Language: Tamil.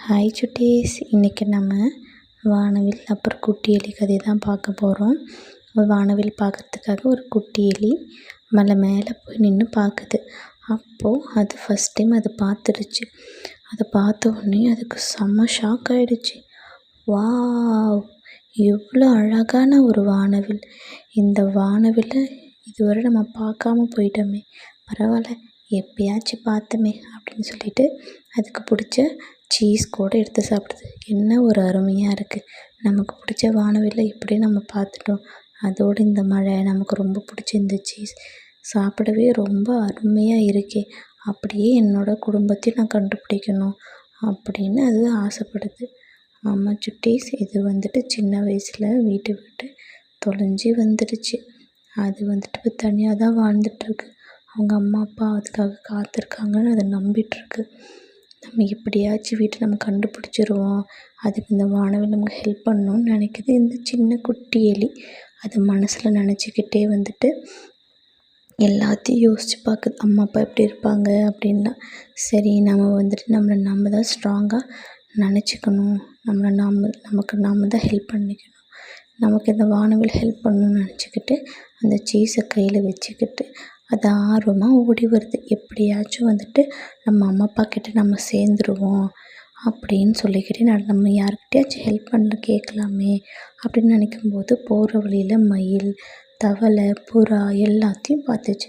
ஹாய் சுட்டீஸ், இன்றைக்கி நம்ம வானவில் அப்புறம் குட்டி எலி கதை தான் பார்க்க போகிறோம். வானவில் பார்க்குறதுக்காக ஒரு குட்டி எலி மலை மேலே போய் நின்று பார்க்குது. அப்போது அது ஃபஸ்ட் டைம் அதை பார்த்துடுச்சு. அதை பார்த்த உடனே அதுக்கு செம்ம ஷாக் ஆகிடுச்சு. வாவ், எவ்வளோ அழகான ஒரு வானவில்! இந்த வானவில்லை இதுவரை நம்ம பார்க்காம போயிட்டோமே, பரவாயில்ல எப்பயாச்சும் பார்த்தோமே அப்படின்னு சொல்லிட்டு அதுக்கு பிடிச்ச சீஸ் கூட எடுத்து சாப்பிடுது. என்ன ஒரு அருமையாக இருக்குது! நமக்கு பிடிச்ச வானவில்லை இப்படி நம்ம பார்த்துட்டோம். அதோடு இந்த மழை, நமக்கு ரொம்ப பிடிச்ச இந்த சீஸ் சாப்பிடவே ரொம்ப அருமையாக இருக்கே, அப்படியே என்னோடய குடும்பத்தையும் நான் கண்டுபிடிக்கணும் அப்படின்னு அது ஆசைப்படுது. ஆமாம் சுட்டீஸ், இது சின்ன வயசில் வீட்டை விட்டு தொலைஞ்சி வந்துடுச்சு. அது இப்போ தனியாக தான் வாழ்ந்துட்டுருக்கு. அவங்க அம்மா அப்பா அதுக்காக காத்திருக்காங்கன்னு அதை நம்பிட்டுருக்கு. நம்ம எப்படியாச்சும் வீட்டை நம்ம கண்டுபிடிச்சிருவோம், அதுக்கு இந்த வானவில் நமக்கு ஹெல்ப் பண்ணணும்னு நினைக்குது இந்த சின்ன குட்டி எலி. அது மனசில் நினச்சிக்கிட்டே எல்லாத்தையும் யோசித்து பார்க்குது, அம்மா அப்பா எப்படி இருப்பாங்க அப்படின்லாம். சரி, நம்ம தான் ஸ்ட்ராங்காக நினச்சிக்கணும், நாம் தான் ஹெல்ப் பண்ணிக்கணும், நமக்கு இந்த வானவில் ஹெல்ப் பண்ணணும்னு நினச்சிக்கிட்டு அந்த சீஸை கையில் வச்சுக்கிட்டு அது ஆர்வமாக ஓடி வருது. எப்படியாச்சும் நம்ம அம்மா அப்பா கிட்ட நம்ம சேர்ந்துருவோம் அப்படின்னு சொல்லிக்கிட்டு நம்ம யாருக்கிட்டையாச்சும் ஹெல்ப் பண்ண கேட்கலாமே அப்படின்னு நினைக்கும்போது போகிற வழியில் மயில், தவளை, புறா எல்லாத்தையும் பார்த்துச்சு.